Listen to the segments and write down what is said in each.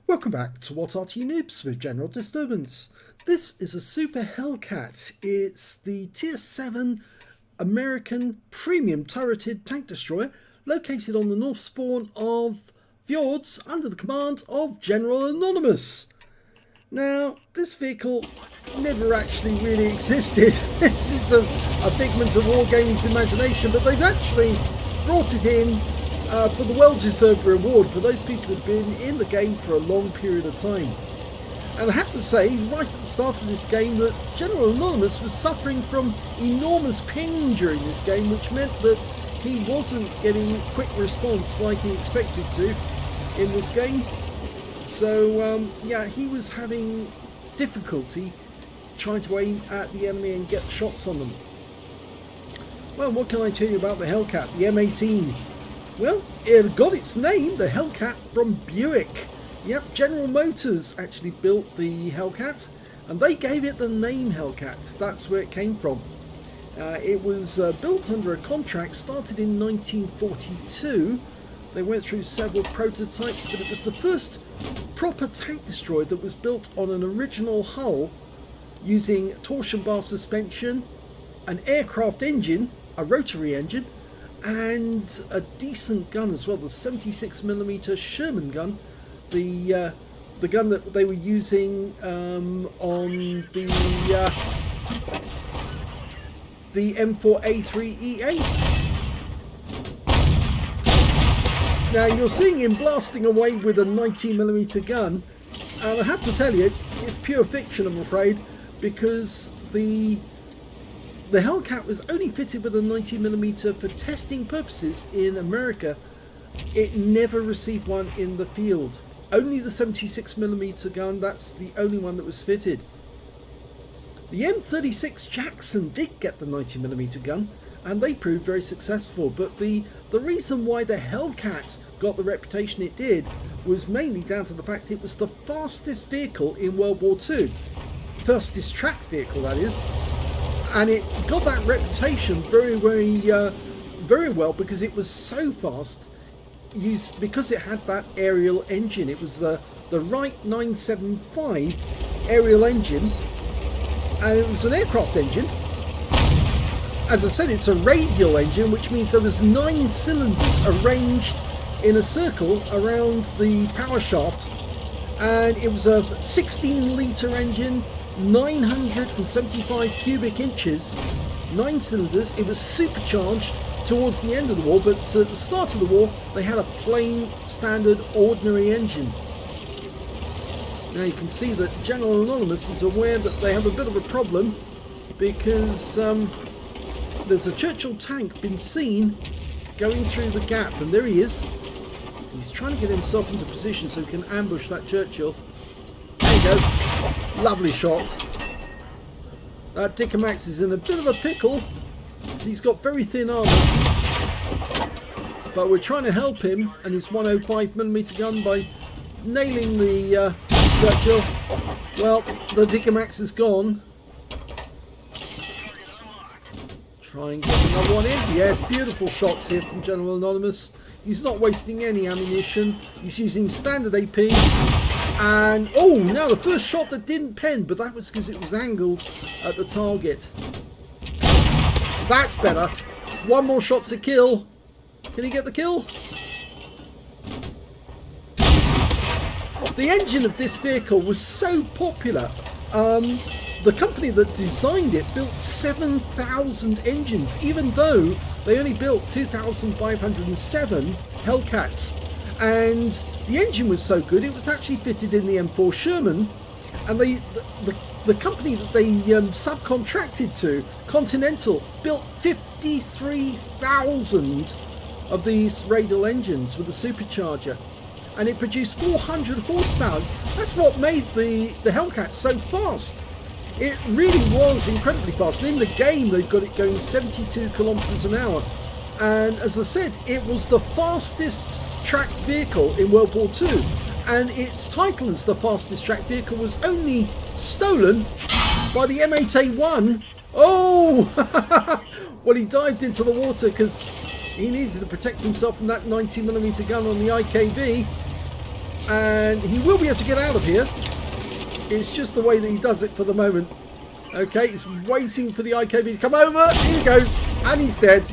Welcome back to What Arty Noobs with General Disturbance. This is a Super Hellcat. It's the Tier 7 American premium turreted tank destroyer located on the north spawn of Fjords under the command of General Anonymous. Now, this vehicle never actually really existed. This is a figment of Wargaming's imagination, but they've actually brought it in for the well-deserved reward for those people who've been in the game for a long period of time. And I have to say, right at the start of this game, that General Anonymous was suffering from enormous ping during this game, which meant that he wasn't getting quick response like he expected to in this game. So yeah, he was having difficulty trying to aim at the enemy and get shots on them. Well, what can I tell you about the Hellcat, the M18? Well, it got its name, the Hellcat, from Buick. Yep, General Motors actually built the Hellcat, and they gave it the name Hellcat. That's where it came from. It was built under a contract, started in 1942. They went through several prototypes, but it was the first proper tank destroyer that was built on an original hull using torsion bar suspension, an aircraft engine, a rotary engine, and a decent gun as well, the 76mm Sherman gun, the gun that they were using on the M4A3E8. Now you're seeing him blasting away with a 90mm gun, and I have to tell you, it's pure fiction, I'm afraid, because the Hellcat was only fitted with a 90mm for testing purposes in America. It never received one in the field. Only the 76mm gun, that's the only one that was fitted. The M36 Jackson did get the 90mm gun, and they proved very successful, but the reason why the Hellcat got the reputation it did was mainly down to the fact it was the fastest vehicle in World War II. Fastest tracked vehicle, that is. And it got that reputation very well because it was so fast, because it had that aerial engine. It was the Wright 975 aerial engine, and it was an aircraft engine. As I said, it's a radial engine, which means there was 9 cylinders arranged in a circle around the power shaft, and it was a 16-litre engine, 975 cubic inches, 9 cylinders. It was supercharged towards the end of the war, but at the start of the war they had a plain standard ordinary engine. Now you can see that General Anonymous is aware that they have a bit of a problem, because there's a Churchill tank been seen going through the gap, and there he is. He's trying to get himself into position so he can ambush that Churchill. There you go. Lovely shot. That Dicker Max is in a bit of a pickle, because he's got very thin armour. But we're trying to help him and his 105mm gun by nailing the Churchill. Well, the Dicker Max is gone. Try and get another one in. Yes, beautiful shots here from General Anonymous. He's not wasting any ammunition. He's using standard AP. And, oh, now the first shot that didn't pen, but that was because it was angled at the target. That's better. One more shot to kill. Can he get the kill? The engine of this vehicle was so popular. The company that designed it built 7,000 engines, even though they only built 2,507 Hellcats. And the engine was so good, it was actually fitted in the M4 Sherman, and the company that they subcontracted to, Continental, built 53,000 of these radial engines with a supercharger, and it produced 400 horsepower. That's what made the Hellcat so fast. It really was incredibly fast. In the game, they've got it going 72 kilometers an hour, and as I said, it was the fastest tracked vehicle in World War II, and its title as the fastest tracked vehicle was only stolen by the M8A1. Oh, well, he dived into the water because he needed to protect himself from that 90mm gun on the IKV. and he will be able to get out of here. It's just the way that he does it for the moment. Okay, he's waiting for the IKV to come over. Here he goes, and he's dead.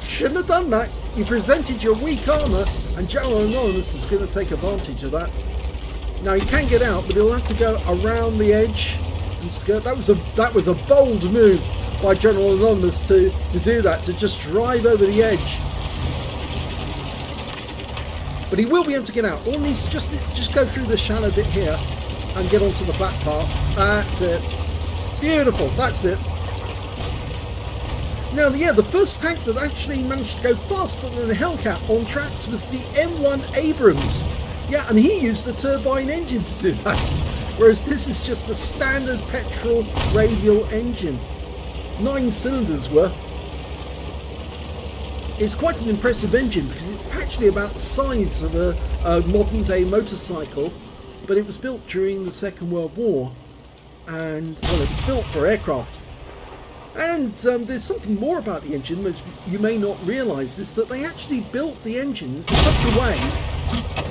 Shouldn't have done that. You presented your weak armour, and General Anonymous is going to take advantage of that. Now he can get out, but he'll have to go around the edge and skirt. That was a bold move by General Anonymous to do that, to just drive over the edge. But he will be able to get out. All he needs to just go through the shallow bit here and get onto the flat part. That's it. Beautiful. That's it. Now, yeah, the first tank that actually managed to go faster than a Hellcat on tracks was the M1 Abrams. Yeah, and he used the turbine engine to do that. Whereas this is just the standard petrol radial engine. 9 cylinders worth. It's quite an impressive engine because it's actually about the size of a modern day motorcycle, but it was built during the Second World War, and well, it was built for aircraft. And there's something more about the engine which you may not realise, is that they actually built the engine in such a way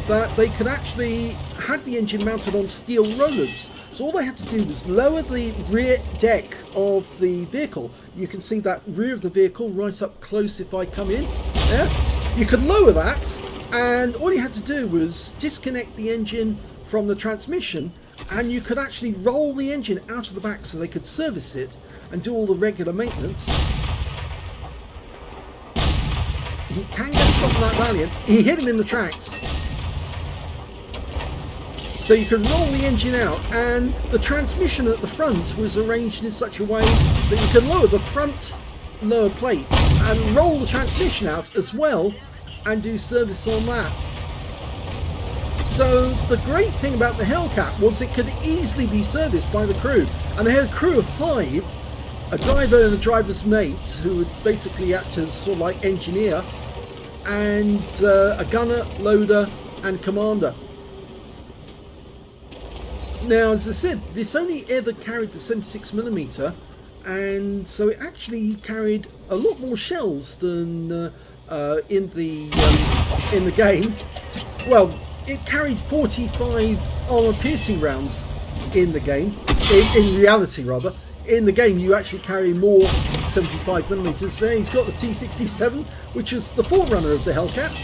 that they could actually had the engine mounted on steel rollers. So all they had to do was lower the rear deck of the vehicle. You can see that rear of the vehicle right up close if I come in. Yeah, you could lower that, and all you had to do was disconnect the engine from the transmission, and you could actually roll the engine out of the back so they could service it and do all the regular maintenance. He can get shot from that Valiant. He hit him in the tracks. So you could roll the engine out, and the transmission at the front was arranged in such a way that you could lower the front lower plate and roll the transmission out as well and do service on that. So the great thing about the Hellcat was it could easily be serviced by the crew, and they had a crew of 5, a driver and a driver's mate who would basically act as sort of like engineer, and a gunner, loader and commander. Now, as I said, this only ever carried the 76mm, and so it actually carried a lot more shells than in the game. Well, it carried 45 armor-piercing rounds in the game, in reality rather. In the game, you actually carry more 75mm. There, he's got the T-67, which was the forerunner of the Hellcat.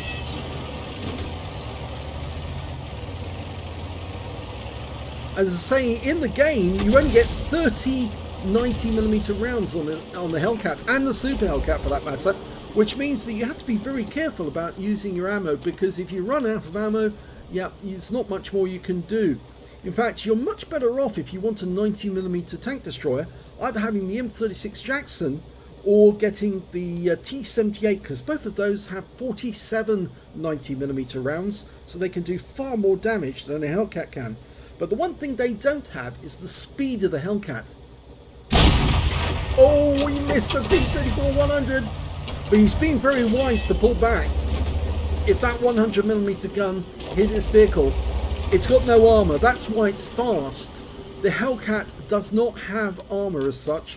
As I say, in the game, you only get 30 90mm rounds on the Hellcat, and the Super Hellcat for that matter, which means that you have to be very careful about using your ammo, because if you run out of ammo, yeah, there's not much more you can do. In fact, you're much better off if you want a 90mm tank destroyer, either having the M36 Jackson or getting the T-78, because both of those have 47 90mm rounds, so they can do far more damage than a Hellcat can. But the one thing they don't have is the speed of the Hellcat. Oh, he missed the T-34-100, but he's been very wise to pull back. If that 100mm gun hit his vehicle, it's got no armour, that's why it's fast. The Hellcat does not have armour as such.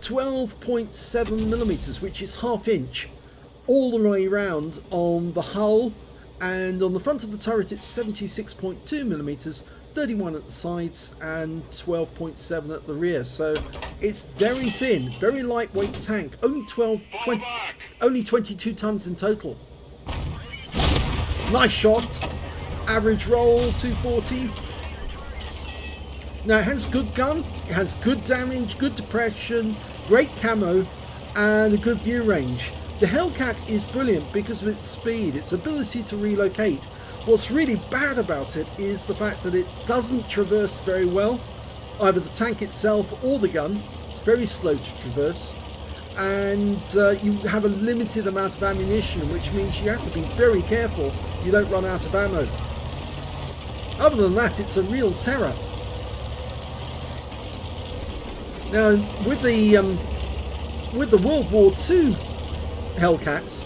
12.7mm, which is ½ inch, all the way around on the hull, and on the front of the turret it's 76.2mm, 31 at the sides and 12.7 at the rear. So it's very thin, very lightweight tank, only 22 tons in total. Nice shot. Average roll 240. Now it has good gun, it has good damage, good depression, great camo and a good view range. The Hellcat is brilliant because of its speed, its ability to relocate. What's really bad about it is the fact that it doesn't traverse very well, either the tank itself or the gun. It's very slow to traverse, and you have a limited amount of ammunition, which means you have to be very careful you don't run out of ammo. Other than that, it's a real terror. Now, with the World War II Hellcats,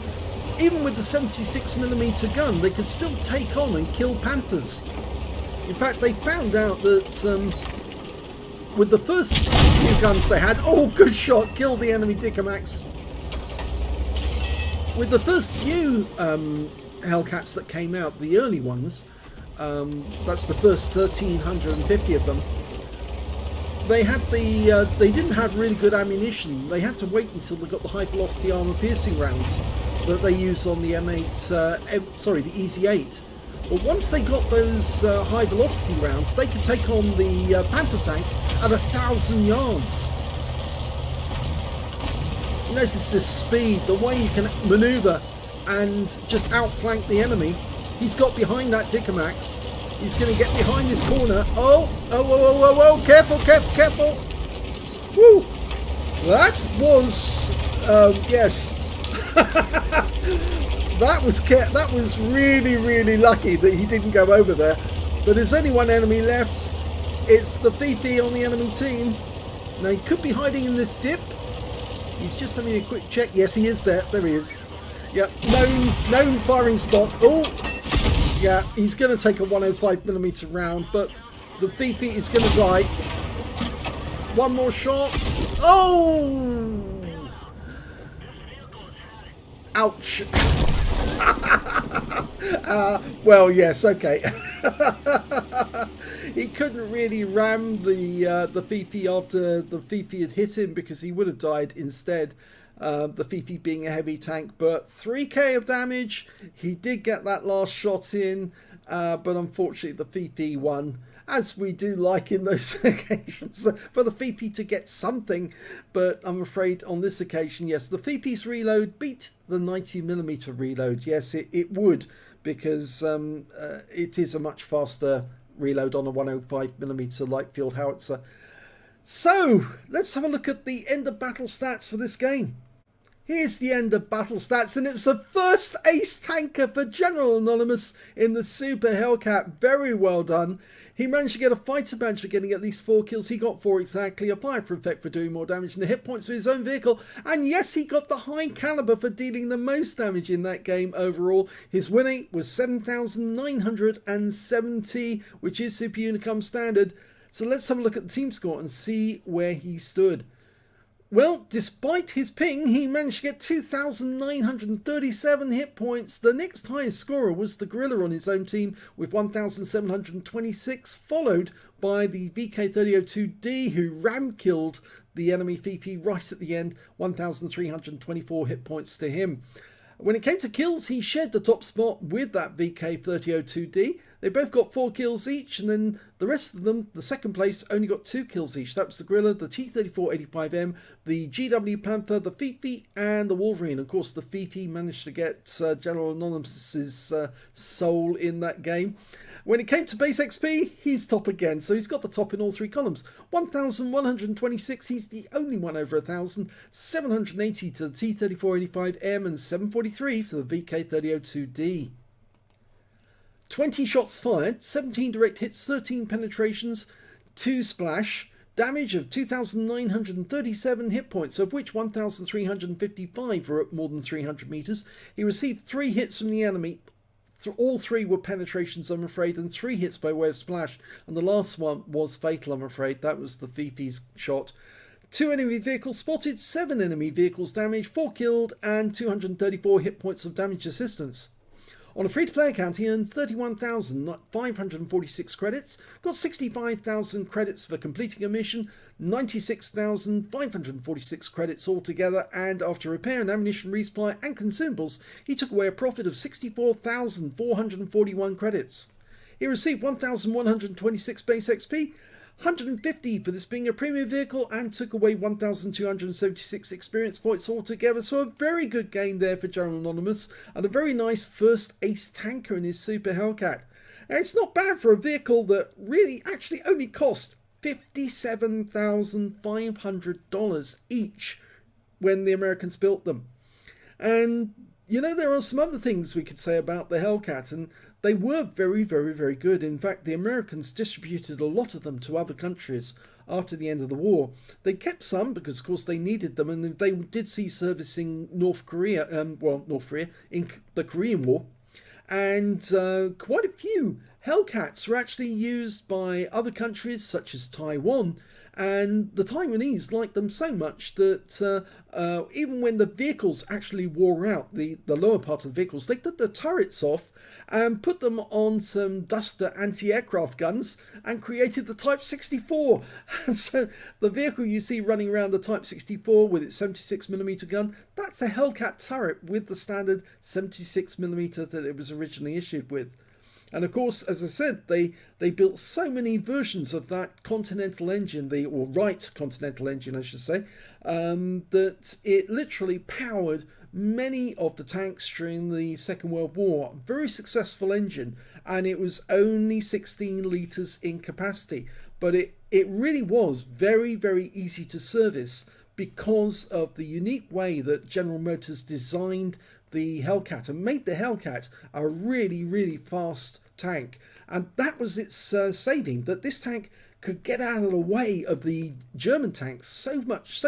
even with the 76mm gun, they could still take on and kill Panthers. In fact, they found out that with the first few guns they had, oh, good shot, killed the enemy Dickomax. With the first few Hellcats that came out, the early ones, That's the first 1,350 of them. They had they didn't have really good ammunition. They had to wait until they got the high velocity armor piercing rounds that they use on the M8, sorry, the Easy 8. But once they got those high velocity rounds, they could take on the Panther tank at 1,000 yards. Notice this speed, the way you can maneuver and just outflank the enemy. He's got behind that Dickomax. He's going to get behind this corner. Oh, oh, whoa, whoa, whoa, whoa, careful, careful, careful. Woo! That was, yes. that was really, really lucky that he didn't go over there. But there's only one enemy left. It's the Fifi on the enemy team. Now, he could be hiding in this dip. He's just having a quick check. Yes, he is there. There he is. Yep, known firing spot. Oh, yeah, he's going to take a 105mm round, but the Fifi is going to die. One more shot. Oh! Ouch. Well, yes, okay. He couldn't really ram the Fifi after the Fifi had hit him because he would have died instead. The Fifi being a heavy tank, but 3k of damage. He did get that last shot in, but unfortunately the Fifi won, as we do like in those occasions, for the Fifi to get something. But I'm afraid on this occasion, yes, the Fifi's reload beat the 90mm reload. Yes, it would, because it is a much faster reload on a 105mm light field howitzer. So let's have a look at the end of battle stats for this game. Here's the end of battle stats, and it's the first ace tanker for General Anonymous in the Super Hellcat. Very well done. He managed to get a fighter badge for getting at least 4 kills. He got 4 exactly, a fire for effect for doing more damage, and the hit points for his own vehicle. And yes, he got the high caliber for dealing the most damage in that game overall. His winning was 7,970, which is Super Unicum standard. So let's have a look at the team score and see where he stood. Well, despite his ping, he managed to get 2,937 hit points. The next highest scorer was the Gorilla on his own team with 1,726, followed by the VK3002D, who ram-killed the enemy Fifi right at the end, 1,324 hit points to him. When it came to kills, he shared the top spot with that VK3002D. They both got 4 kills each, and then the rest of them, the second place, only got 2 kills each. That was the Gorilla, the T-3485M, the GW Panther, the Fifi, and the Wolverine. Of course, the Fifi managed to get General Anonymous's soul in that game. When it came to base XP, he's top again, so he's got the top in all 3 columns. 1,126, he's the only one over 1,000. 780 to the T-3485M, and 743 for the VK3002D. 20 shots fired, 17 direct hits, 13 penetrations, 2 splash, damage of 2,937 hit points, of which 1,355 were at more than 300 meters. He received 3 hits from the enemy. All 3 were penetrations, I'm afraid, and 3 hits by way of splash. And the last one was fatal, I'm afraid. That was the Fifi's shot. 2 enemy vehicles spotted, 7 enemy vehicles damaged, 4 killed, and 234 hit points of damage assistance. On a free-to-play account, he earned 31,546 credits, got 65,000 credits for completing a mission, 96,546 credits altogether, and after repair and ammunition resupply and consumables, he took away a profit of 64,441 credits. He received 1,126 base XP, 150 for this being a premium vehicle, and took away 1,276 experience points altogether. So a very good game there for General Anonymous, and a very nice first ace tanker in his Super Hellcat. And it's not bad for a vehicle that really actually only cost $57,500 each when the Americans built them. And you know, there are some other things we could say about the Hellcat, and they were very, very, very good. In fact, the Americans distributed a lot of them to other countries after the end of the war. They kept some because, of course, they needed them, and they did see service in North Korea, in the Korean War. And quite a few Hellcats were actually used by other countries, such as Taiwan, And the Taiwanese liked them so much that even when the vehicles actually wore out, the lower part of the vehicles, they took the turrets off and put them on some Duster anti-aircraft guns and created the Type 64. And so the vehicle you see running around the Type 64 with its 76mm gun, that's a Hellcat turret with the standard 76mm that it was originally issued with. And of course, as I said, they built so many versions of that Continental engine, or Wright Continental engine, I should say, that it literally powered many of the tanks during the Second World War. Very successful engine, and it was only 16 litres in capacity. But it really was very, very easy to service because of the unique way that General Motors designed the Hellcat and made the Hellcat a really, really fast tank. And that was its saving, that this tank could get out of the way of the German tanks so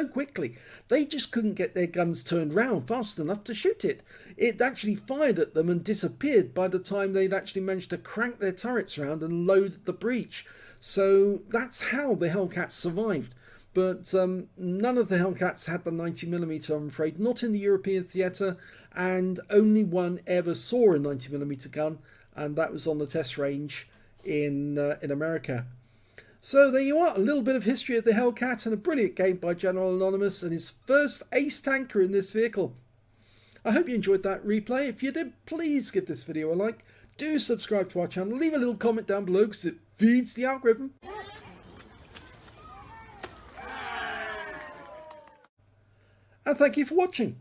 quickly. They just couldn't get their guns turned round fast enough to shoot it. It actually fired at them and disappeared by the time they'd actually managed to crank their turrets round and load the breech. So that's how the Hellcat survived. But none of the Hellcats had the 90mm, I'm afraid, not in the European theatre, and only one ever saw a 90mm gun, and that was on the test range in America. So there you are, a little bit of history of the Hellcat and a brilliant game by General Anonymous and his first ace tanker in this vehicle. I hope you enjoyed that replay. If you did, please give this video a like. Do subscribe to our channel. Leave a little comment down below because it feeds the algorithm. And thank you for watching.